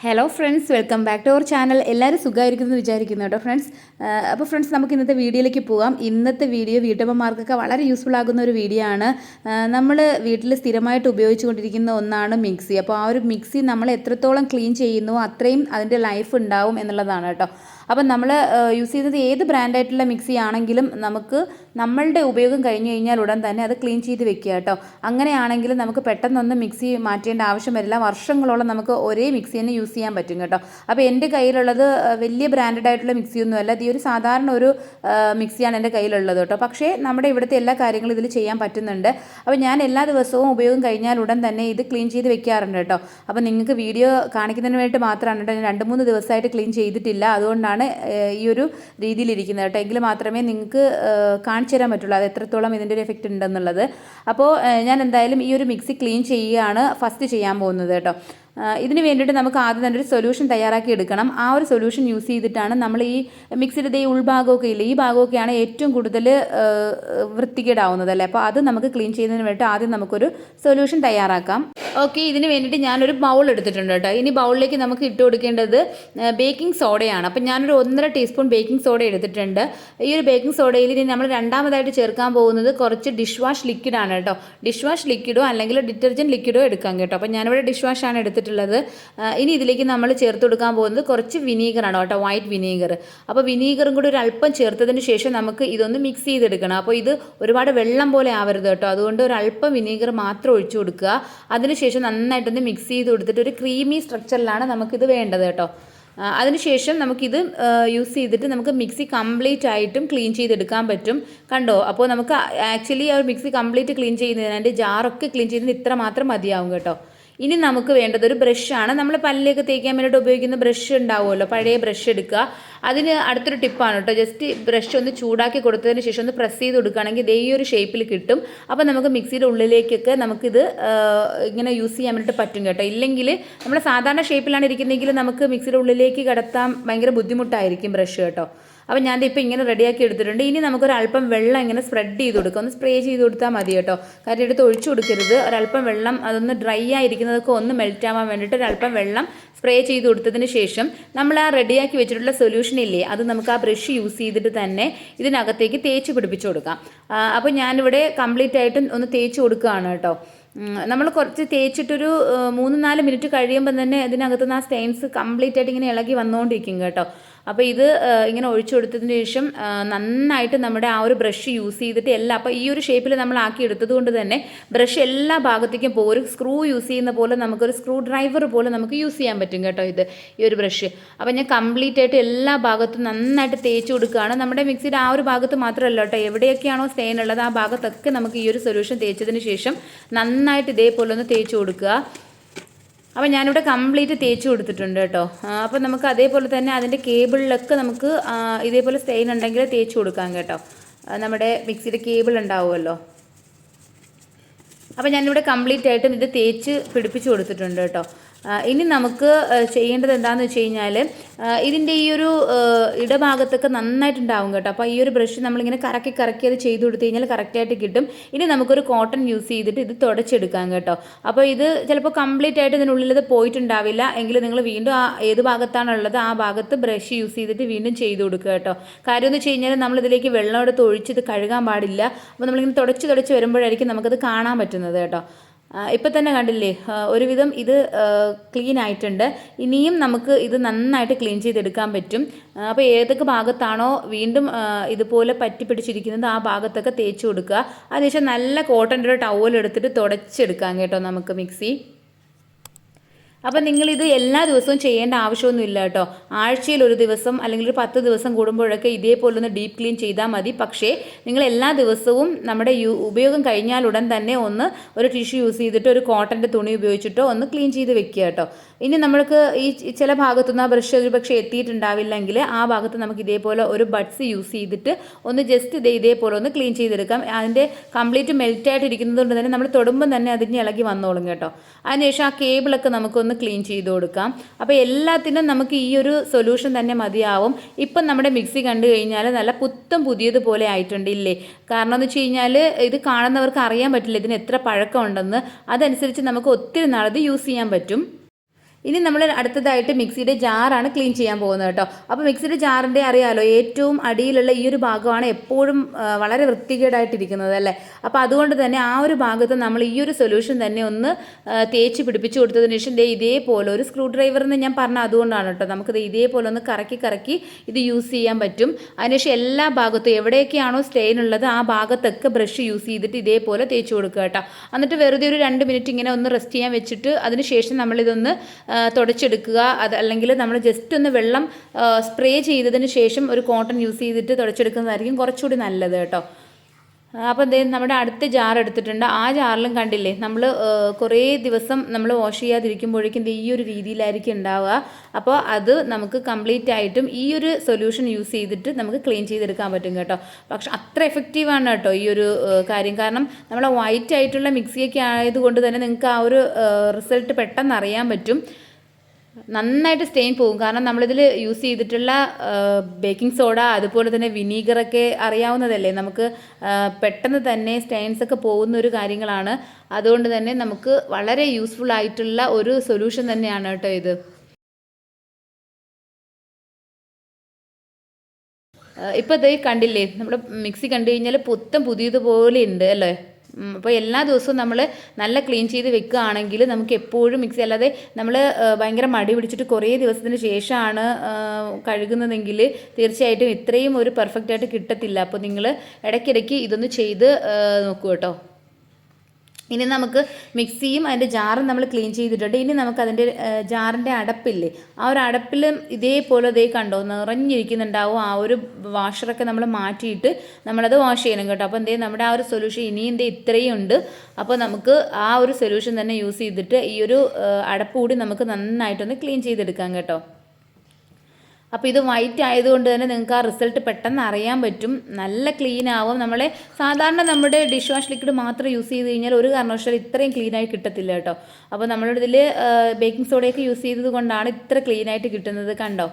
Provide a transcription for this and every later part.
Hello friends, welcome back to our channel. എല്ലാവരും സുഖമായിരിക്കുന്നു വിചാരിക്കുന്നു കേട്ടോ ഫ്രണ്ട്സ്. അപ്പോൾ ഫ്രണ്ട്സ്, നമുക്ക് ഇന്നത്തെ വീഡിയോയിലേക്ക് പോകാം. ഇന്നത്തെ വീഡിയോ വീട്ടമ്മമാർക്കൊക്കെ വളരെ യൂസ്ഫുൾ ആകുന്ന ഒരു വീഡിയോ ആണ്. നമ്മൾ വീട്ടിൽ സ്ഥിരമായിട്ട് ഉപയോഗിച്ചുകൊണ്ടിരിക്കുന്ന ഒന്നാണ് മിക്സി. അപ്പോൾ ആ ഒരു മിക്സി നമ്മൾ എത്രത്തോളം ക്ലീൻ ചെയ്യുന്നു അത്രയും അതിൻ്റെ ലൈഫ് ഉണ്ടാവും എന്നുള്ളതാണ് കേട്ടോ. അപ്പം നമ്മൾ യൂസ് ചെയ്യുന്നത് ഏത് ബ്രാൻഡായിട്ടുള്ള മിക്സി ആണെങ്കിലും നമുക്ക് നമ്മളുടെ ഉപയോഗം കഴിഞ്ഞ് കഴിഞ്ഞാൽ ഉടൻ തന്നെ അത് ക്ലീൻ ചെയ്ത് വെക്കുക കേട്ടോ. അങ്ങനെയാണെങ്കിൽ നമുക്ക് പെട്ടെന്നൊന്നും മിക്സി മാറ്റേണ്ട ആവശ്യം വരില്ല. വർഷങ്ങളോളം നമുക്ക് ഒരേ മിക്സി തന്നെ യൂസ് ചെയ്യാൻ പറ്റും കേട്ടോ. അപ്പോൾ എൻ്റെ കയ്യിലുള്ളത് വലിയ ബ്രാൻഡഡ് ആയിട്ടുള്ള മിക്സിയൊന്നുമല്ല, ഇത് ഒരു സാധാരണ ഒരു മിക്സിയാണ് എൻ്റെ കയ്യിലുള്ളത് കേട്ടോ. പക്ഷേ നമ്മുടെ ഇവിടുത്തെ എല്ലാ കാര്യങ്ങളും ഇതിൽ ചെയ്യാൻ പറ്റുന്നുണ്ട്. അപ്പോൾ ഞാൻ എല്ലാ ദിവസവും ഉപയോഗം കഴിഞ്ഞാൽ ഉടൻ തന്നെ ഇത് ക്ലീൻ ചെയ്ത് വെക്കാറുണ്ട് കേട്ടോ. അപ്പോൾ നിങ്ങൾക്ക് വീഡിയോ കാണിക്കുന്നതിന് വേണ്ടി മാത്രമാണ് കേട്ടോ. ഞാൻ 2-3 ദിവസമായിട്ട് ക്ലീൻ ചെയ്തിട്ടില്ല, അതുകൊണ്ടാണ് ഈ ഒരു രീതിയിലിരിക്കുന്നത് കേട്ടോ. എങ്കിൽ മാത്രമേ നിങ്ങൾക്ക് കാണിച്ചു തരാൻ പറ്റുള്ളൂ അത് എത്രത്തോളം ഇതിൻ്റെ ഒരു എഫക്റ്റ് ഉണ്ടെന്നുള്ളത്. അപ്പോൾ ഞാൻ എന്തായാലും ഈ ഒരു മിക്സി ക്ലീൻ ചെയ്യുകയാണ് ഫസ്റ്റ് ചെയ്യാൻ പോകുന്നത് കേട്ടോ. ഇതിന് വേണ്ടിയിട്ട് നമുക്ക് ആദ്യം തന്നെ ഒരു സൊല്യൂഷൻ തയ്യാറാക്കി എടുക്കണം. ആ ഒരു സൊല്യൂഷൻ യൂസ് ചെയ്തിട്ടാണ് നമ്മൾ ഈ മിക്സിയുടെ ഈ ഉൾഭാഗമൊക്കെ ഇല്ലേ, ഈ ഭാഗമൊക്കെയാണ് ഏറ്റവും കൂടുതൽ വൃത്തികേടാവുന്നത് അല്ലേ. അപ്പോൾ അത് നമുക്ക് ക്ലീൻ ചെയ്യുന്നതിന് വേണ്ടിയിട്ട് ആദ്യം നമുക്കൊരു സൊല്യൂഷൻ തയ്യാറാക്കാം. ഓക്കെ, ഇതിന് വേണ്ടിയിട്ട് ഞാനൊരു ബൗൾ എടുത്തിട്ടുണ്ട് കേട്ടോ. ഇനി ബൗളിലേക്ക് നമുക്ക് ഇട്ട് കൊടുക്കേണ്ടത് ബേക്കിംഗ് സോഡയാണ്. അപ്പം ഞാനൊരു 1.5 ടീസ്പൂൺ ബേക്കിംഗ് സോഡ എടുത്തിട്ടുണ്ട്. ഈ ഒരു ബേക്കിംഗ് സോഡയിൽ ഇനി നമ്മൾ രണ്ടാമതായിട്ട് ചേർക്കാൻ പോകുന്നത് കുറച്ച് ഡിഷ് വാഷ് ലിക്വിഡാണ് കേട്ടോ. ഡിഷ് വാഷ് ലിക്വിഡോ അല്ലെങ്കിൽ ഡിറ്റർജൻറ്റ് ലിക്വിഡോ എടുക്കാം കേട്ടോ. അപ്പം ഞാനിവിടെ ഡിഷ് വാഷാണ് എടുത്തിട്ടുള്ളത്. ഇനി ഇതിലേക്ക് നമ്മൾ ചേർത്ത് കൊടുക്കാൻ പോകുന്നത് കുറച്ച് വിനീഗറാണ് കേട്ടോ, വൈറ്റ് വിനീഗർ. അപ്പോൾ വിനീഗറും കൂടി ഒരു അല്പം ചേർത്തതിന് ശേഷം നമുക്ക് ഇതൊന്ന് മിക്സ് ചെയ്തെടുക്കണം. അപ്പോൾ ഇത് ഒരുപാട് വെള്ളം പോലെ ആവരുത് കേട്ടോ, അതുകൊണ്ട് ഒരു അല്പം വിനീഗർ മാത്രം ഒഴിച്ചു കൊടുക്കുക. അതിനുശേഷം നന്നായിട്ടൊന്ന് മിക്സ് ചെയ്ത് കൊടുത്തിട്ട് ഒരു ക്രീമി സ്ട്രക്ചറിലാണ് നമുക്കിത് വേണ്ടത് കേട്ടോ. അതിനുശേഷം നമുക്കിത് യൂസ് ചെയ്തിട്ട് നമുക്ക് മിക്സി കംപ്ലീറ്റ് ആയിട്ടും ക്ലീൻ ചെയ്തെടുക്കാൻ പറ്റും. കണ്ടോ? അപ്പോൾ നമുക്ക് ആക്ച്വലി ആ മിക്സി കംപ്ലീറ്റ് ക്ലീൻ ചെയ്യുന്നതിന് അതിൻ്റെ ജാറൊക്കെ ക്ലീൻ ചെയ്യുന്നതിന് ഇത്ര മാത്രം മതിയാവും കേട്ടോ. ഇനി നമുക്ക് വേണ്ടത് ഒരു ബ്രഷാണ്. നമ്മൾ പല്ലിലേക്ക് തേക്കാൻ വേണ്ടിയിട്ട് ഉപയോഗിക്കുന്ന ബ്രഷ് ഉണ്ടാവുമല്ലോ, പഴയ ബ്രഷ് എടുക്കുക. അതിന് അടുത്തൊരു ടിപ്പാണ് കേട്ടോ. ജസ്റ്റ് ബ്രഷ് ഒന്ന് ചൂടാക്കി കൊടുത്തതിന് ശേഷം ഒന്ന് പ്രസ് ചെയ്ത് കൊടുക്കുകയാണെങ്കിൽ ഇതേ ഒരു ഷേപ്പിൽ കിട്ടും. അപ്പോൾ നമുക്ക് മിക്സിയുടെ ഉള്ളിലേക്കൊക്കെ നമുക്കിത് ഇങ്ങനെ യൂസ് ചെയ്യാൻ വേണ്ടിയിട്ട് പറ്റും കേട്ടോ. ഇല്ലെങ്കിൽ നമ്മൾ സാധാരണ ഷേപ്പിലാണ് ഇരിക്കുന്നതെങ്കിൽ നമുക്ക് മിക്സിയുടെ ഉള്ളിലേക്ക് കടത്താൻ ഭയങ്കര ബുദ്ധിമുട്ടായിരിക്കും ബ്രഷ് കേട്ടോ. അപ്പോൾ ഞാനിത് ഇപ്പോൾ ഇങ്ങനെ റെഡിയാക്കി എടുത്തിട്ടുണ്ട്. ഇനി നമുക്കൊരല്പം വെള്ളം ഇങ്ങനെ സ്പ്രെഡ് ചെയ്ത് കൊടുക്കുക, ഒന്ന് സ്പ്രേ ചെയ്ത് കൊടുത്താൽ മതി കേട്ടോ. കാര്യം എടുത്ത് ഒഴിച്ചു കൊടുക്കരുത്. ഒരല്പം വെള്ളം അതൊന്ന് ഡ്രൈ ആയിരിക്കുന്നതൊക്കെ ഒന്ന് മെൽറ്റ് ആവാൻ വേണ്ടിയിട്ട് ഒരല്പം വെള്ളം സ്പ്രേ ചെയ്ത് കൊടുത്തതിന് ശേഷം നമ്മൾ ആ റെഡിയാക്കി വെച്ചിട്ടുള്ള സൊല്യൂഷൻ ഇല്ലേ, അത് നമുക്ക് ആ ബ്രഷ് യൂസ് ചെയ്തിട്ട് തന്നെ ഇതിനകത്തേക്ക് തേച്ച് പിടിപ്പിച്ച് കൊടുക്കാം. അപ്പോൾ ഞാനിവിടെ കംപ്ലീറ്റ് ആയിട്ടും ഒന്ന് തേച്ച് കൊടുക്കുകയാണ് കേട്ടോ. നമ്മൾ കുറച്ച് തേച്ചിട്ടൊരു 3-4 മിനിറ്റ് കഴിയുമ്പോൾ തന്നെ ഇതിനകത്തുനിന്ന് ആ സ്റ്റെയിൻസ് കംപ്ലീറ്റ് ആയിട്ട് ഇങ്ങനെ ഇളകി വന്നുകൊണ്ടിരിക്കും കേട്ടോ. അപ്പോൾ ഇത് ഇങ്ങനെ ഒഴിച്ചു കൊടുത്തതിന് ശേഷം നന്നായിട്ട് നമ്മുടെ ആ ഒരു ബ്രഷ് യൂസ് ചെയ്തിട്ട് അപ്പോൾ ഈ ഒരു ഷേപ്പിൽ നമ്മൾ ആക്കി എടുത്തത് കൊണ്ട് തന്നെ ബ്രഷ് എല്ലാ ഭാഗത്തേക്കും പോകും. ഒരു സ്ക്രൂ യൂസ് ചെയ്യുന്ന പോലെ നമുക്കൊരു സ്ക്രൂ ഡ്രൈവർ പോലെ നമുക്ക് യൂസ് ചെയ്യാൻ പറ്റും കേട്ടോ ഈ ഒരു ബ്രഷ്. അപ്പോൾ ഞാൻ കംപ്ലീറ്റ് ആയിട്ട് എല്ലാ ഭാഗത്തും നന്നായിട്ട് തേച്ച് കൊടുക്കുകയാണ്. നമ്മുടെ മിക്സിയുടെ ആ ഒരു ഭാഗത്ത് മാത്രമല്ല കേട്ടോ, എവിടെയൊക്കെയാണോ സ്റ്റെയിൻ ഉള്ളത് ആ ഭാഗത്തൊക്കെ നമുക്ക് ഈ ഒരു സൊല്യൂഷൻ തേച്ചതിന് ശേഷം നന്നായിട്ട് ഇതേപോലെ ഒന്ന് തേച്ച് കൊടുക്കുക. അപ്പോൾ ഞാനിവിടെ കംപ്ലീറ്റ് തേച്ച് കൊടുത്തിട്ടുണ്ട് കേട്ടോ. അപ്പോൾ നമുക്ക് അതേപോലെ തന്നെ അതിൻ്റെ കേബിളിലൊക്കെ നമുക്ക് ഇതേപോലെ സ്റ്റെയിൻ ഉണ്ടെങ്കിൽ തേച്ച് കൊടുക്കാം കേട്ടോ. നമ്മുടെ മിക്സിയുടെ കേബിൾ ഉണ്ടാവുമല്ലോ. അപ്പോൾ ഞാനിവിടെ കംപ്ലീറ്റ് ആയിട്ടും ഇത് തേച്ച് പിടിപ്പിച്ച് കൊടുത്തിട്ടുണ്ട് കേട്ടോ. ഇനി നമുക്ക് ചെയ്യേണ്ടത് എന്താണെന്ന് വെച്ച് കഴിഞ്ഞാൽ ഇതിൻ്റെ ഈ ഒരു ഇടഭാഗത്തൊക്കെ നന്നായിട്ടുണ്ടാവും കേട്ടോ. അപ്പോൾ ഈ ഒരു ബ്രഷ് നമ്മളിങ്ങനെ കറക്കി അത് ചെയ്ത് കൊടുത്തു കഴിഞ്ഞാൽ കറക്റ്റായിട്ട് കിട്ടും. ഇനി നമുക്കൊരു കോട്ടൺ യൂസ് ചെയ്തിട്ട് ഇത് തുടച്ചെടുക്കാം കേട്ടോ. അപ്പോൾ ഇത് ചിലപ്പോൾ കംപ്ലീറ്റ് ആയിട്ട് ഇതിനുള്ളിൽ പോയിട്ടുണ്ടാവില്ല എങ്കിൽ നിങ്ങൾ വീണ്ടും ഏത് ഭാഗത്താണുള്ളത് ആ ഭാഗത്ത് ബ്രഷ് യൂസ് ചെയ്തിട്ട് വീണ്ടും ചെയ്ത് കൊടുക്കുക കേട്ടോ. കാര്യം എന്ന് വെച്ച് കഴിഞ്ഞാൽ നമ്മളിതിലേക്ക് വെള്ളം എടുത്ത് ഒഴിച്ചിത് കഴുകാൻ പാടില്ല. അപ്പോൾ നമ്മളിങ്ങനെ തുടച്ച് വരുമ്പോഴായിരിക്കും നമുക്കത് കാണാൻ പറ്റുന്നത് കേട്ടോ. ഇപ്പം തന്നെ കണ്ടില്ലേ, ഒരുവിധം ഇത് ക്ലീൻ ആയിട്ടുണ്ട്. ഇനിയും നമുക്ക് ഇത് നന്നായിട്ട് ക്ലീൻ ചെയ്തെടുക്കാൻ പറ്റും. അപ്പോൾ ഏതൊക്കെ ഭാഗത്താണോ വീണ്ടും ഇതുപോലെ പറ്റി പിടിച്ചിരിക്കുന്നത് ആ ഭാഗത്തൊക്കെ തേച്ച് കൊടുക്കുക. അതിനുശേഷം നല്ല കോട്ടൻ്റെ ഒരു ടവൽ എടുത്തിട്ട് തുടച്ചെടുക്കാം കേട്ടോ നമുക്ക് മിക്സി. അപ്പം നിങ്ങളിത് എല്ലാ ദിവസവും ചെയ്യേണ്ട ആവശ്യമൊന്നുമില്ല കേട്ടോ. ആഴ്ചയിൽ ഒരു ദിവസം അല്ലെങ്കിൽ ഒരു 10 ദിവസം കൂടുമ്പോഴൊക്കെ ഇതേപോലെ ഒന്ന് ഡീപ്പ് ക്ലീൻ ചെയ്താൽ മതി. പക്ഷേ നിങ്ങൾ എല്ലാ ദിവസവും നമ്മുടെ ഉപയോഗം കഴിഞ്ഞാലുടൻ തന്നെ ഒന്ന് ഒരു ടിഷ്യൂ യൂസ് ചെയ്തിട്ട് ഒരു കോട്ടൻ്റെ തുണി ഉപയോഗിച്ചിട്ടോ ഒന്ന് ക്ലീൻ ചെയ്ത് വെക്കുക കേട്ടോ. ഇനി നമ്മൾക്ക് ഈ ചില ഭാഗത്തുനിന്ന് ആ ബ്രഷ് ഒരു പക്ഷേ എത്തിയിട്ടുണ്ടാവില്ലെങ്കിൽ ആ ഭാഗത്ത് നമുക്ക് ഇതേപോലെ ഒരു ബഡ്സ് യൂസ് ചെയ്തിട്ട് ഒന്ന് ജസ്റ്റ് ഇതേപോലെ ഒന്ന് ക്ലീൻ ചെയ്തെടുക്കാം. അതിൻ്റെ കംപ്ലീറ്റ് മെൽറ്റായിട്ട് ഇരിക്കുന്നത് കൊണ്ട് തന്നെ നമ്മൾ തൊടുമ്പം തന്നെ അതിന് ഇളകി വന്നോളും കേട്ടോ. അതിനുശേഷം ആ കേബിളൊക്കെ നമുക്കൊന്ന് ക്ലീൻ ചെയ്ത് കൊടുക്കാം. അപ്പോൾ എല്ലാത്തിനും നമുക്ക് ഈ ഒരു സൊല്യൂഷൻ തന്നെ മതിയാവും. ഇപ്പം നമ്മുടെ മിക്സി കണ്ടു കഴിഞ്ഞാൽ നല്ല പുതിയതുപോലെ ആയിട്ടുണ്ട് ഇല്ലേ? കാരണം എന്ന് വെച്ച് കഴിഞ്ഞാൽ ഇത് കാണുന്നവർക്ക് അറിയാൻ പറ്റില്ല ഇതിന് എത്ര പഴക്കമുണ്ടെന്ന്. അതനുസരിച്ച് നമുക്ക് ഒത്തിരി നാളത് യൂസ് ചെയ്യാൻ പറ്റും. ഇനി നമ്മൾ അടുത്തതായിട്ട് മിക്സിയുടെ ജാറാണ് ക്ലീൻ ചെയ്യാൻ പോകുന്നത് കേട്ടോ. അപ്പോൾ മിക്സിയുടെ ജാറിൻ്റെ അറിയാലോ, ഏറ്റവും അടിയിലുള്ള ഈ ഒരു ഭാഗമാണ് എപ്പോഴും വളരെ വൃത്തികേടായിട്ടിരിക്കുന്നത് അല്ലേ. അപ്പോൾ അതുകൊണ്ട് തന്നെ ആ ഒരു ഭാഗത്ത് നമ്മൾ ഈ ഒരു സൊല്യൂഷൻ തന്നെ ഒന്ന് തേച്ച് പിടിപ്പിച്ച് കൊടുത്തതിന് ശേഷം ഇതേപോലെ ഒരു സ്ക്രൂ ഡ്രൈവർ എന്ന് ഞാൻ പറഞ്ഞ അതുകൊണ്ടാണ് കേട്ടോ. നമുക്കിത് ഇതേപോലെ ഒന്ന് കറക്കി ഇത് യൂസ് ചെയ്യാൻ പറ്റും. അതിനുശേഷം എല്ലാ ഭാഗത്തും എവിടെയൊക്കെയാണോ സ്റ്റെയിൻ ഉള്ളത് ആ ഭാഗത്തൊക്കെ ബ്രഷ് യൂസ് ചെയ്തിട്ട് ഇതേപോലെ തേച്ച് കൊടുക്കുക കേട്ടോ. എന്നിട്ട് വെറുതെ ഒരു 2 മിനിറ്റ് ഇങ്ങനെ ഒന്ന് റെസ്റ്റ് ചെയ്യാൻ വെച്ചിട്ട് അതിന് ശേഷം നമ്മളിതൊന്ന് തുടച്ചെടുക്കുക. അല്ലെങ്കിൽ നമ്മൾ ജസ്റ്റ് ഒന്ന് വെള്ളം സ്പ്രേ ചെയ്തതിന് ശേഷം ഒരു കോട്ടൺ യൂസ് ചെയ്തിട്ട് തുടച്ചെടുക്കുന്നതായിരിക്കും കുറച്ചുകൂടി നല്ലത് കേട്ടോ. അപ്പോൾ നമ്മുടെ അടുത്ത ജാർ എടുത്തിട്ടുണ്ട്. ആ ജാറിലും കണ്ടില്ലേ, നമ്മൾ കുറേ ദിവസം നമ്മൾ വാഷ് ചെയ്യാതിരിക്കുമ്പോഴേക്കും ഈ ഒരു രീതിയിലായിരിക്കും ഉണ്ടാവുക. അപ്പോൾ അത് നമുക്ക് കംപ്ലീറ്റ് ആയിട്ടും ഈ ഒരു സൊല്യൂഷൻ യൂസ് ചെയ്തിട്ട് നമുക്ക് ക്ലീൻ ചെയ്തെടുക്കാൻ പറ്റും കേട്ടോ. പക്ഷെ അത്ര എഫക്റ്റീവാണ് കേട്ടോ ഈ ഒരു കാര്യം. കാരണം നമ്മൾ വൈറ്റ് ആയിട്ടുള്ള മിക്സിയൊക്കെ ആയതുകൊണ്ട് തന്നെ നിങ്ങൾക്ക് ആ ഒരു റിസൾട്ട് പെട്ടെന്ന് അറിയാൻ പറ്റും. നന്നായിട്ട് സ്റ്റെയിൻ പോകും. കാരണം നമ്മളിതിൽ യൂസ് ചെയ്തിട്ടുള്ള ബേക്കിംഗ് സോഡ അതുപോലെ തന്നെ വിനീഗറൊക്കെ അറിയാവുന്നതല്ലേ, നമുക്ക് പെട്ടെന്ന് തന്നെ സ്റ്റെയിൻസ് ഒക്കെ പോകുന്ന ഒരു കാര്യങ്ങളാണ്. അതുകൊണ്ട് തന്നെ നമുക്ക് വളരെ യൂസ്ഫുൾ ആയിട്ടുള്ള ഒരു സൊല്യൂഷൻ തന്നെയാണ് കേട്ടോ ഇത്. ഇപ്പോൾ ഇത് കണ്ടില്ലേ, നമ്മുടെ മിക്സി കണ്ടു കഴിഞ്ഞാൽ പുതിയതുപോലെ ഉണ്ട് അല്ലേ. അപ്പോൾ എല്ലാ ദിവസവും നമ്മൾ നല്ല ക്ലീൻ ചെയ്ത് വെക്കുകയാണെങ്കിൽ നമുക്ക് എപ്പോഴും മിക്സി, അല്ലാതെ നമ്മൾ ഭയങ്കര മടി പിടിച്ചിട്ട് കുറേ ദിവസത്തിന് ശേഷമാണ് കഴുകുന്നതെങ്കിൽ തീർച്ചയായിട്ടും ഇത്രയും ഒരു പെർഫെക്റ്റ് ആയിട്ട് കിട്ടത്തില്ല. അപ്പോൾ നിങ്ങൾ ഇടയ്ക്കിടയ്ക്ക് ഇതൊന്ന് ചെയ്ത് നോക്കൂ കേട്ടോ. ഇനി നമുക്ക് മിക്സിയും അതിൻ്റെ ജാറും നമ്മൾ ക്ലീൻ ചെയ്തിട്ടുണ്ട്. ഇനി നമുക്ക് അതിൻ്റെ ജാറിൻ്റെ അടപ്പില്ലേ, ആ ഒരു അടപ്പിൽ ഇതേപോലെ കണ്ടോ നിറഞ്ഞിരിക്കുന്നുണ്ടാവും. ആ ഒരു വാഷറൊക്കെ നമ്മൾ മാറ്റിയിട്ട് നമ്മളത് വാഷ് ചെയ്യണം കേട്ടോ. അപ്പോൾ നമ്മുടെ ആ ഒരു സൊല്യൂഷൻ ഇനിയും ഇത്രയും ഉണ്ട്. അപ്പോൾ നമുക്ക് ആ ഒരു സൊല്യൂഷൻ തന്നെ യൂസ് ചെയ്തിട്ട് ഈ ഒരു അടപ്പ് കൂടി നമുക്ക് നന്നായിട്ടൊന്ന് ക്ലീൻ ചെയ്തെടുക്കാം കേട്ടോ. അപ്പോൾ ഇത് വൈറ്റ് ആയതുകൊണ്ട് തന്നെ നിങ്ങൾക്ക് ആ റിസൾട്ട് പെട്ടെന്ന് അറിയാൻ പറ്റും. നല്ല ക്ലീൻ ആവും. സാധാരണ നമ്മുടെ ഡിഷ് വാഷ് ലിക്വിഡ് മാത്രം യൂസ് ചെയ്ത് കഴിഞ്ഞാൽ ഒരു കാരണവശാലും ഇത്രയും ക്ലീനായി കിട്ടത്തില്ല കേട്ടോ. അപ്പോൾ നമ്മളുടെ ഇതിൽ ബേക്കിംഗ് സോഡയൊക്കെ യൂസ് ചെയ്തത് കൊണ്ടാണ് ഇത്ര ക്ലീനായിട്ട് കിട്ടുന്നത്, കണ്ടോ.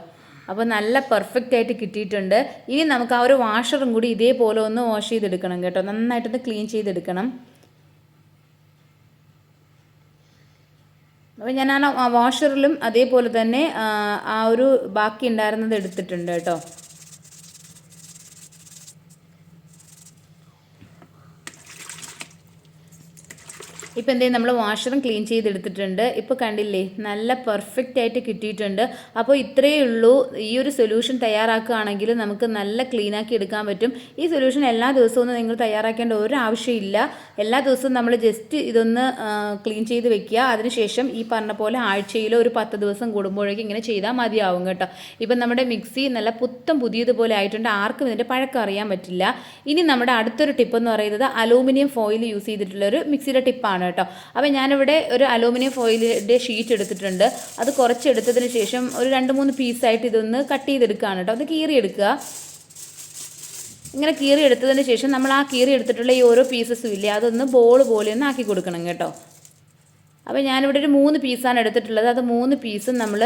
അപ്പോൾ നല്ല പെർഫെക്റ്റ് ആയിട്ട് കിട്ടിയിട്ടുണ്ട്. ഇനി നമുക്ക് ആ ഒരു വാഷറും കൂടി ഇതേപോലെ ഒന്ന് വാഷ് ചെയ്തെടുക്കണം കേട്ടോ. നന്നായിട്ടൊന്ന് ക്ലീൻ ചെയ്തെടുക്കണം. അപ്പോൾ ഞാൻ ആ വാഷറിലും അതേപോലെ തന്നെ ആ ഒരു ബാക്കി ഉണ്ടായിരുന്നത് എടുത്തിട്ടുണ്ട് കേട്ടോ. ഇപ്പോൾ നമ്മൾ വാഷറും ക്ലീൻ ചെയ്തെടുത്തിട്ടുണ്ട്. ഇപ്പോൾ കണ്ടില്ലേ, നല്ല പെർഫെക്റ്റ് ആയിട്ട് കിട്ടിയിട്ടുണ്ട്. അപ്പോൾ ഇത്രയേ ഉള്ളൂ. ഈ ഒരു സൊല്യൂഷൻ തയ്യാറാക്കുകയാണെങ്കിൽ നമുക്ക് നല്ല ക്ലീനാക്കി എടുക്കാൻ പറ്റും. ഈ സൊല്യൂഷൻ എല്ലാ ദിവസവും നിങ്ങൾ തയ്യാറാക്കേണ്ട ഒരു ആവശ്യമില്ല. എല്ലാ ദിവസവും നമ്മൾ ജസ്റ്റ് ഇതൊന്ന് ക്ലീൻ ചെയ്ത് വെക്കുക. അതിനുശേഷം ഈ പറഞ്ഞ പോലെ ആഴ്ചയിലോ ഒരു 10 ദിവസം കൂടുമ്പോഴേക്കും ഇങ്ങനെ ചെയ്താൽ മതിയാവും കേട്ടോ. ഇപ്പം നമ്മുടെ മിക്സി നല്ല പുതിയതുപോലെ ആയിട്ടുണ്ട്. ആർക്കും ഇതിൻ്റെ പഴക്കം അറിയാൻ പറ്റില്ല. ഇനി നമ്മുടെ അടുത്തൊരു ടിപ്പ് എന്ന് പറയുന്നത് അലൂമിനിയം ഫോയിൽ യൂസ് ചെയ്തിട്ടുള്ളൊരു മിക്സിയുടെ ടിപ്പാണ് കേട്ടോ. അപ്പോൾ ഞാനിവിടെ ഒരു അലൂമിനിയം ഫോയിലിൻ്റെ ഷീറ്റ് എടുത്തിട്ടുണ്ട്. അത് കുറച്ചെടുത്തതിന് ശേഷം ഒരു 2-3 പീസായിട്ട് ഇതൊന്ന് കട്ട് ചെയ്തെടുക്കുകയാണ് കേട്ടോ. അത് കീറിയെടുക്കുക. ഇങ്ങനെ കീറിയെടുത്തതിന് ശേഷം നമ്മൾ ആ കീറിയെടുത്തിട്ടുള്ള ഈ ഓരോ പീസസും ഇല്ലേ, അതൊന്ന് ബോൾ പോലെ ഒന്ന് ആക്കി കൊടുക്കണം കേട്ടോ. അപ്പോൾ ഞാനിവിടെ ഒരു 3 പീസാണ് എടുത്തിട്ടുള്ളത്. അത് 3 പീസും നമ്മൾ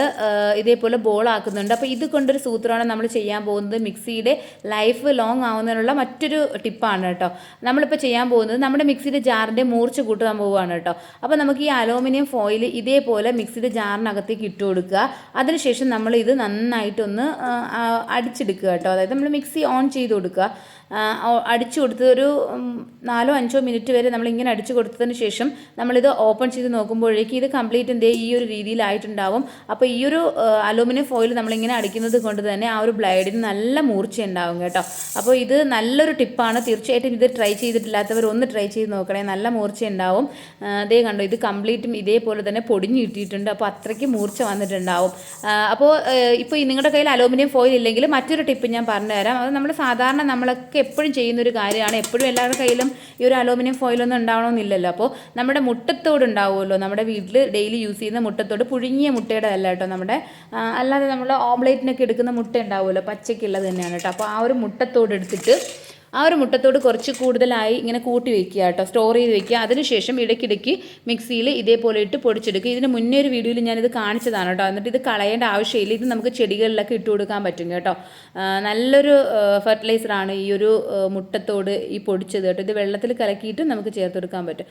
ഇതേപോലെ ബോളാക്കുന്നുണ്ട്. അപ്പോൾ ഇത് കൊണ്ടൊരു സൂത്രമാണ് നമ്മൾ ചെയ്യാൻ പോകുന്നത്. മിക്സിയുടെ ലൈഫ് ലോങ് ആവുന്നതിനുള്ള മറ്റൊരു ടിപ്പാണ് കേട്ടോ. നമ്മളിപ്പോൾ ചെയ്യാൻ പോകുന്നത് നമ്മുടെ മിക്സിയുടെ ജാറിൻ്റെ മൂർച്ച കൂട്ടാൻ പോവുകയാണ് കേട്ടോ. അപ്പോൾ നമുക്ക് ഈ അലൂമിനിയം ഫോയിൽ ഇതേപോലെ മിക്സിയുടെ ജാറിനകത്തേക്ക് ഇട്ട് കൊടുക്കുക. അതിനുശേഷം നമ്മൾ ഇത് നന്നായിട്ടൊന്ന് അടിച്ചെടുക്കുക കേട്ടോ. അതായത് നമ്മൾ മിക്സി ഓൺ ചെയ്ത് കൊടുക്കുക. അടിച്ചു കൊടുത്ത് ഒരു 4-5 മിനിറ്റ് വരെ നമ്മളിങ്ങനെ അടിച്ചു കൊടുത്തതിന് ശേഷം നമ്മളിത് ഓപ്പൺ ചെയ്ത് നോക്കുമ്പോഴേക്കും ഇത് കംപ്ലീറ്റ് ഈ ഒരു രീതിയിലായിട്ടുണ്ടാവും. അപ്പോൾ ഈ ഒരു അലൂമിനിയം ഫോയിൽ നമ്മളിങ്ങനെ അടിക്കുന്നത് കൊണ്ട് തന്നെ ആ ഒരു ബ്ലേഡിന് നല്ല മൂർച്ച ഉണ്ടാവും കേട്ടോ. അപ്പോൾ ഇത് നല്ലൊരു ടിപ്പാണ്. തീർച്ചയായിട്ടും ഇത് ട്രൈ ചെയ്തിട്ടില്ലാത്തവർ ഒന്ന് ട്രൈ ചെയ്ത് നോക്കണേ. നല്ല മൂർച്ച ഉണ്ടാവും. കണ്ടോ, ഇത് കംപ്ലീറ്റും ഇതേപോലെ തന്നെ പൊടിഞ്ഞ് കിട്ടിയിട്ടുണ്ട്. അപ്പോൾ അത്രയ്ക്ക് മൂർച്ച വന്നിട്ടുണ്ടാവും. അപ്പോൾ ഇപ്പോൾ നിങ്ങളുടെ കയ്യിൽ അലൂമിനിയം ഫോയിൽ ഇല്ലെങ്കിൽ മറ്റൊരു ടിപ്പ് ഞാൻ പറഞ്ഞുതരാം. അത് നമ്മൾ സാധാരണ നമ്മളൊക്കെ എപ്പോഴും ചെയ്യുന്നൊരു കാര്യമാണ്. എപ്പോഴും എല്ലാവരുടെ കയ്യിലും ഈ ഒരു അലൂമിനിയം ഫോയിലൊന്നും ഉണ്ടാവണമെന്നില്ലല്ലോ. അപ്പോൾ നമ്മുടെ മുട്ടത്തോട് ഉണ്ടാവുമല്ലോ, നമ്മുടെ വീട്ടിൽ ഡെയിലി യൂസ് ചെയ്യുന്ന മുട്ടത്തോട്, പുഴുങ്ങിയ മുട്ടയുടെ അല്ല കേട്ടോ, നമ്മുടെ അല്ലാതെ നമ്മൾ ഓംലേറ്റിനൊക്കെ എടുക്കുന്ന മുട്ട ഉണ്ടാവുമല്ലോ, പച്ചയ്ക്കുള്ളത് തന്നെയാണ് കേട്ടോ. അപ്പോൾ ആ ഒരു മുട്ടത്തോട് എടുത്തിട്ട് ആ ഒരു മുട്ടത്തോട് കുറച്ച് കൂടുതലായി ഇങ്ങനെ കൂട്ടി വെക്കുക കേട്ടോ, സ്റ്റോർ ചെയ്ത് വെക്കുക. അതിനുശേഷം ഇടയ്ക്കിടയ്ക്ക് മിക്സിയിൽ ഇതേപോലെ ഇട്ട് പൊടിച്ചെടുക്കുക. ഇതിന് മുന്നേ ഒരു വീഡിയോയിൽ ഞാനിത് കാണിച്ചതാണ് കേട്ടോ. എന്നിട്ട് ഇത് കളയേണ്ട ആവശ്യമില്ല. ഇത് നമുക്ക് ചെടികളിലൊക്കെ ഇട്ട് കൊടുക്കാൻ പറ്റും കേട്ടോ. നല്ലൊരു ഫെർട്ടിലൈസറാണ് ഈ ഒരു മുട്ടത്തോട് ഈ പൊടിച്ചത് കേട്ടോ. ഇത് വെള്ളത്തിൽ കലക്കിയിട്ട് നമുക്ക് ചേർത്ത് കൊടുക്കാൻ പറ്റും.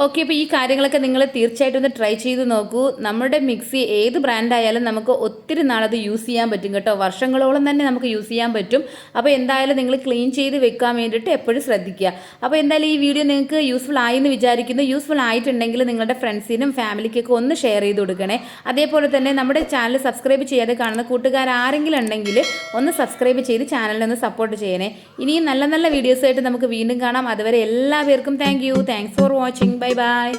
ഓക്കെ, അപ്പോൾ ഈ കാര്യങ്ങളൊക്കെ നിങ്ങൾ തീർച്ചയായിട്ടും ഒന്ന് ട്രൈ ചെയ്ത് നോക്കൂ. നമ്മുടെ മിക്സി ഏത് ബ്രാൻഡായാലും നമുക്ക് ഒത്തിരി നാളത് യൂസ് ചെയ്യാൻ പറ്റും കേട്ടോ. വർഷങ്ങളോളം തന്നെ നമുക്ക് യൂസ് ചെയ്യാൻ പറ്റും. അപ്പോൾ എന്തായാലും നിങ്ങൾ ക്ലീൻ ചെയ്ത് വെക്കാൻ വേണ്ടിയിട്ട് എപ്പോഴും ശ്രദ്ധിക്കുക. അപ്പോൾ എന്തായാലും ഈ വീഡിയോ നിങ്ങൾക്ക് യൂസ്ഫുൾ ആയി എന്ന് വിചാരിക്കുന്നു. യൂസ്ഫുൾ ആയിട്ടുണ്ടെങ്കിൽ നിങ്ങളുടെ ഫ്രണ്ട്സിനും ഫാമിലിക്കൊക്കെ ഒന്ന് ഷെയർ ചെയ്ത് കൊടുക്കണേ. അതേപോലെ തന്നെ നമ്മുടെ ചാനൽ സബ്സ്ക്രൈബ് ചെയ്യാതെ കാണുന്ന കൂട്ടുകാർ ആരെങ്കിലും ഉണ്ടെങ്കിൽ ഒന്ന് സബ്സ്ക്രൈബ് ചെയ്ത് ചാനലിനെ ഒന്ന് സപ്പോർട്ട് ചെയ്യണേ. ഇനിയും നല്ല നല്ല വീഡിയോസായിട്ട് നമുക്ക് വീണ്ടും കാണാം. അതുവരെ എല്ലാവർക്കും thanks for watching. Bye bye.